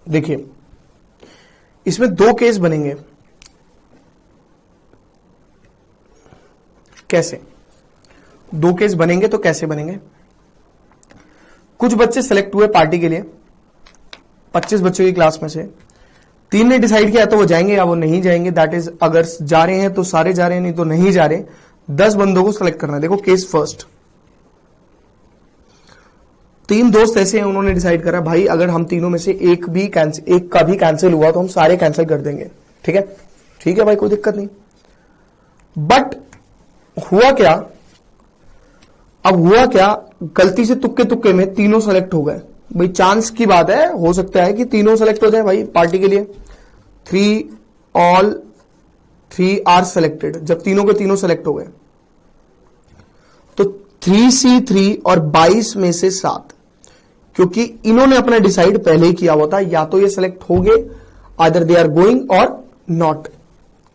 देखिए, इसमें 2 केस बनेंगे। कैसे 2 केस बनेंगे? तो कैसे बनेंगे? कुछ बच्चे सेलेक्ट हुए पार्टी के लिए, 25 बच्चों की क्लास में से 3 ने डिसाइड किया तो वो जाएंगे या वो नहीं जाएंगे। दैट इज, अगर जा रहे हैं तो सारे जा रहे हैं, नहीं तो नहीं जा रहे। 10 बंदों को सेलेक्ट करना है। देखो केस फर्स्ट, 3 दोस्त ऐसे हैं, उन्होंने डिसाइड करा भाई अगर हम तीनों में से एक का भी कैंसिल हुआ तो हम सारे कैंसिल कर देंगे। ठीक है, ठीक है भाई, कोई दिक्कत नहीं। बट हुआ क्या, गलती से तुक्के में तीनों सेलेक्ट हो गए। भाई चांस की बात है, हो सकता है कि तीनों सेलेक्ट हो जाए भाई पार्टी के लिए। 3 आर सेलेक्टेड। जब तीनों के तीनों सेलेक्ट हो गए तो 3C3 और 22 में से 7, क्योंकि इन्होंने अपना डिसाइड पहले ही किया हुआ था, या तो ये सेलेक्ट हो गए, आइदर दे आर गोइंग और नॉट।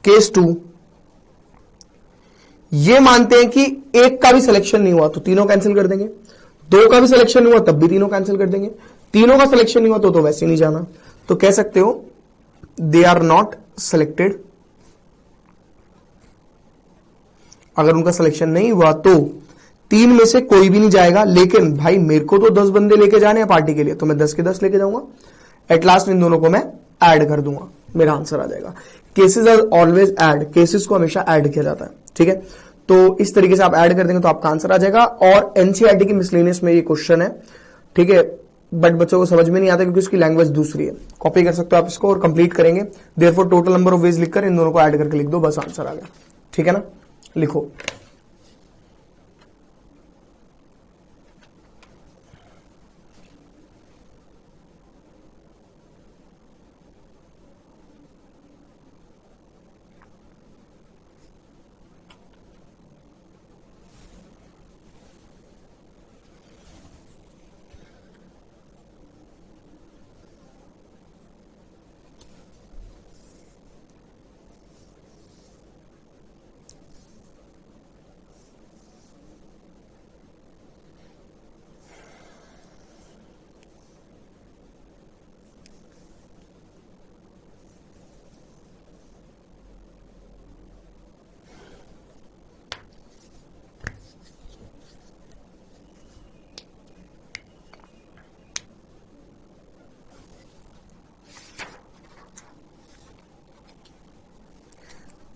केस 2, ये मानते हैं कि एक का भी सिलेक्शन नहीं हुआ तो तीनों कैंसिल कर देंगे, 2 का भी सिलेक्शन नहीं हुआ तब भी तीनों कैंसिल कर देंगे, तीनों का सिलेक्शन नहीं हुआ तो वैसे नहीं जाना। तो कह सकते हो दे आर नॉट सिलेक्टेड। अगर उनका सिलेक्शन नहीं हुआ तो 3 में से कोई भी नहीं जाएगा। लेकिन भाई मेरे को तो 10 बंदे लेके जाने हैं पार्टी के लिए, तो मैं 10 के 10 लेके जाऊंगा। एट लास्ट इन दोनों को मैं ऐड कर दूंगा, मेरा आंसर आ जाएगा। Cases are always add, cases को हमेशा ऐड किया जाता है। ठीक है, तो इस तरीके से आप ऐड कर देंगे तो आपका आंसर आ जाएगा। और एनसीईआरटी की मिसलेनियस में ये क्वेश्चन है। ठीक है, बट बच्चों को समझ में नहीं आता क्योंकि उसकी लैंग्वेज दूसरी है। कॉपी कर सकते हो आप इसको और कंप्लीट करेंगे। Therefore total number of veg लिखकर इन दोनों को ऐड करके लिख दो, बस आंसर आ गया। ठीक है ना, लिखो।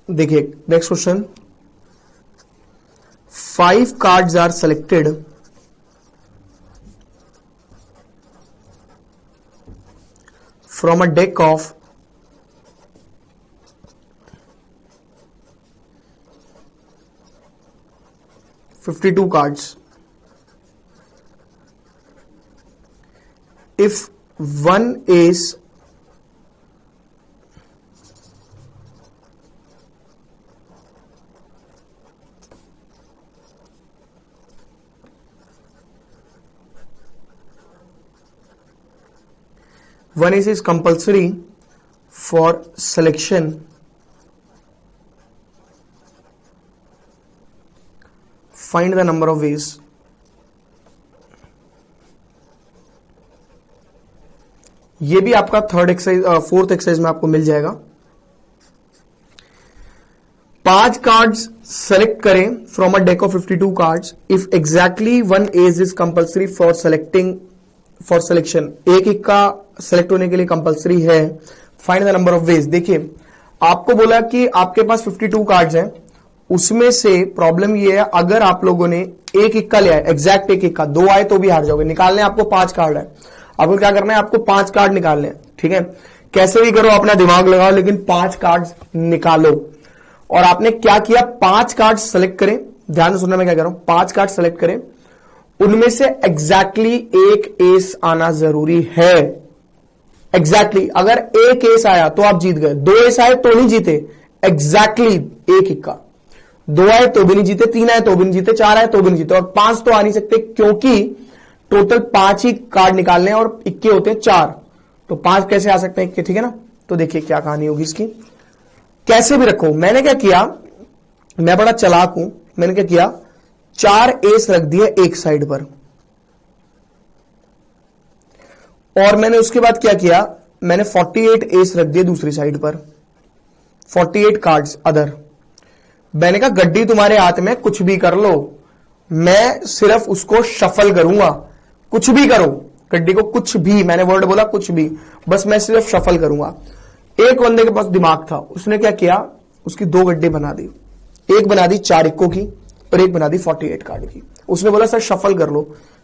देखिए next question, 5 cards are selected from a deck of 52 cards. If one ace is compulsory for selection, find the number of ways. ये भी आपका थर्ड एक्सरसाइज, फोर्थ एक्सरसाइज में आपको मिल जाएगा। 5 कार्ड्स सेलेक्ट करें from a deck of 52 cards if exactly one ace is compulsory for selection. एक का सेलेक्ट होने के लिए कंपल्सरी है। Find the number of ways. देखिए आपको बोला कि आपके पास 52 कार्ड्स हैं, उसमें से प्रॉब्लम ये है अगर आप लोगों ने एक इक्का लिया है, एग्जैक्ट एक इक्का, 2 आए तो भी हार जाओगे। निकालने आपको 5 कार्ड है, आपको क्या करना है, आपको 5 कार्ड निकालने हैं। ठीक है, कैसे भी करो अपना दिमाग लगाओ, लेकिन 5 कार्ड निकालो। और आपने क्या किया, 5 कार्ड सेलेक्ट करें, ध्यान से सुनना मैं क्या कह रहा हूं। 5 कार्ड सेलेक्ट करें, उनमें से एग्जैक्टली एक एस आना जरूरी है। एग्जैक्टली अगर एक एस आया तो आप जीत गए, 2 एस आए तो नहीं जीते, एग्जैक्टली एक इक्का। 2 आए तो भी नहीं जीते, 3 आए तो भी नहीं जीते, 4 आए तो भी नहीं जीते, और 5 तो आ नहीं सकते क्योंकि टोटल 5 ही कार्ड निकालने हैं और इक्के होते हैं 4, तो 5 कैसे आ सकते हैं इक्के। ठीक है ना, तो देखिए क्या कहानी होगी इसकी। कैसे भी रखो, मैंने क्या किया, मैं बड़ा चालाक हूं, मैंने क्या किया, 4 एस रख दिए एक साइड पर, और मैंने उसके बाद क्या किया, मैंने 48 एस रख दिए दूसरी साइड पर, 48 कार्ड्स अदर। मैंने कहा गड्डी तुम्हारे हाथ में, कुछ भी कर लो, मैं सिर्फ उसको शफल करूंगा। कुछ भी करो गड्डी को, कुछ भी, मैंने वर्ड बोला कुछ भी, बस मैं सिर्फ शफल करूंगा। एक बंदे के पास दिमाग था, उसने क्या किया, उसकी 2 गड्डी बना दी, एक बना दी 4 इक्कों की और एक बना दी 48 कार्ड की। उसने बोला सर शफल कर लो।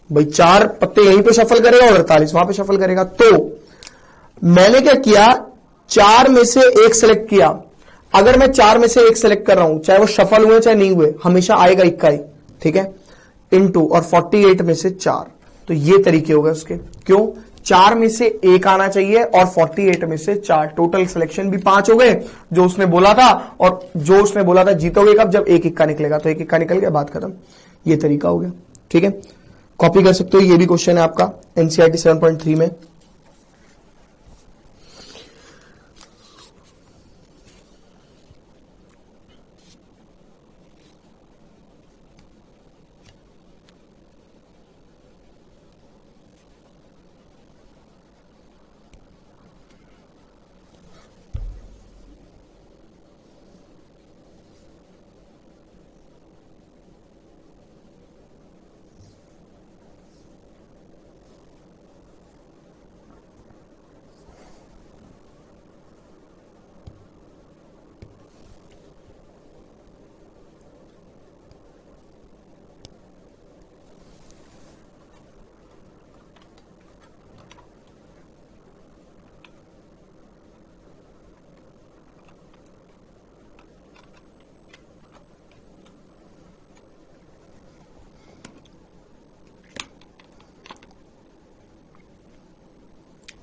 भाई 4 पत्ते यहीं पे शफल करेगा और 48 वहां पे शफल करेगा। तो मैंने क्या किया, 4 में से एक सेलेक्ट किया। अगर मैं 4 में से एक सेलेक्ट कर रहा हूं, चाहे वो शफल हुए चाहे नहीं हुए, हमेशा आएगा इक्का ही। ठीक है, इनटू, और 48 में से 4, तो ये तरीके हो गए उसके। क्यों, 4 में से एक आना चाहिए और 48 में से 4, टोटल सिलेक्शन भी 5 हो गए जो उसने बोला था, और जो उसने बोला था जीतोगे कब, जब एक इक्का निकलेगा। तो एक इक्का निकल गया, बात खत्म। ये तरीका हो गया। ठीक है, कॉपी कर सकते हो, ये भी क्वेश्चन है आपका एनसीईआरटी 7.3 में।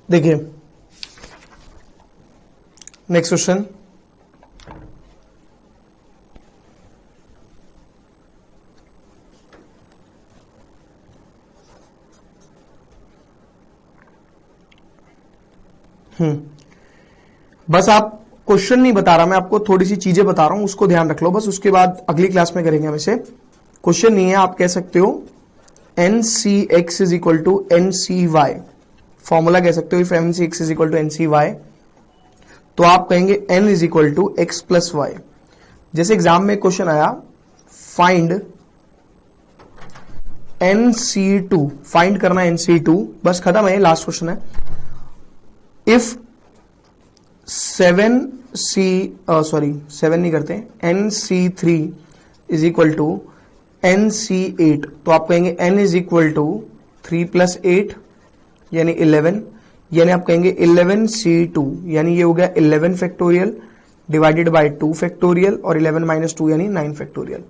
देखिए नेक्स्ट क्वेश्चन, बस आप क्वेश्चन नहीं बता रहा, मैं आपको थोड़ी सी चीजें बता रहा हूं, उसको ध्यान रख लो बस। उसके बाद अगली क्लास में करेंगे हम इसे। क्वेश्चन नहीं है, आप कह सकते हो NCX is equal to NCY, formula कह सकते हो if NCX is equal to NCY, तो आप कहेंगे N is equal to X plus Y। जैसे एग्जाम में क्वेश्चन आया, फाइंड NC2, फाइंड करना NC2, बस खत्म है, लास्ट क्वेश्चन है। इफ 7 नहीं करते, NC3 is equal to NC8, तो आप कहेंगे n इज इक्वल टू 3 + 8 यानी 11, यानी आप कहेंगे 11C2 यानी ये हो गया 11 फैक्टोरियल डिवाइडेड बाय 2 फैक्टोरियल और 11 - 2 यानी 9 फैक्टोरियल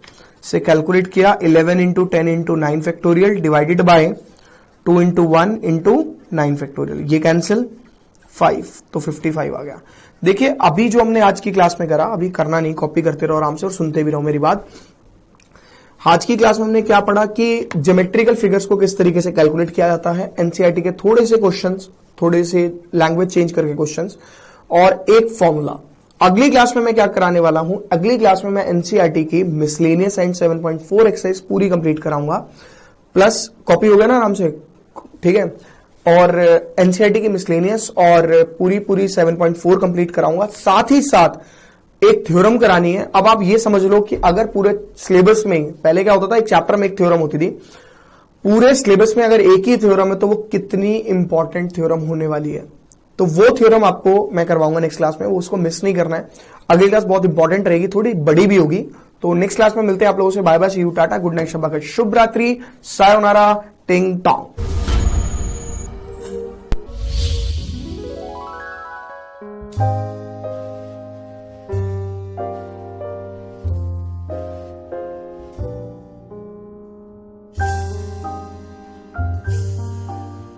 से कैलकुलेट किया 11 × 10 × 9 फैक्टोरियल डिवाइडेड बाय 2 × 1 × 9 फैक्टोरियल, ये कैंसिल 5 तो 55 आ गया। देखिए अभी जो हमने आज की क्लास में करा, अभी करना नहीं, कॉपी करते रहो आराम से और सुनते भी रहो मेरी बात। आज की क्लास में हमने क्या पढ़ा कि ज्योमेट्रिकल फिगर्स को किस तरीके से कैलकुलेट किया जाता है, एनसीईआरटी के थोड़े से क्वेश्चंस, थोड़े से लैंग्वेज चेंज करके क्वेश्चंस और एक फॉर्मूला। अगली क्लास में मैं क्या कराने वाला हूं, अगली क्लास में मैं एनसीईआरटी की मिसलेनियस एंड 7.4 एक्सरसाइज पूरी कंप्लीट कराऊंगा, प्लस कॉपी हो गया ना आराम से, ठीक है, और एनसीईआरटी की मिसलेनियस और पूरी 7.4 कंप्लीट कराऊंगा। साथ ही साथ एक थ्योरम करानी है। अब आप ये समझ लो कि अगर पूरे सिलेबस में, पहले क्या होता था, एक चैप्टर में एक थ्योरम होती थी, पूरे सिलेबस में अगर एक ही थ्योरम है तो वो कितनी इंपॉर्टेंट थ्योरम होने वाली है। तो वो थ्योरम आपको मैं करवाऊंगा नेक्स्ट क्लास में, वो उसको मिस नहीं करना है। अगली क्लास बहुत इंपॉर्टेंट रहेगी, थोड़ी बड़ी भी होगी। तो नेक्स्ट क्लास में मिलते हैं आप लोगों से। Bye bye, see you, tata, good night, शब्बा खैर, शुभ रात्रि, सायोनारा, टिंग टॉन्ग।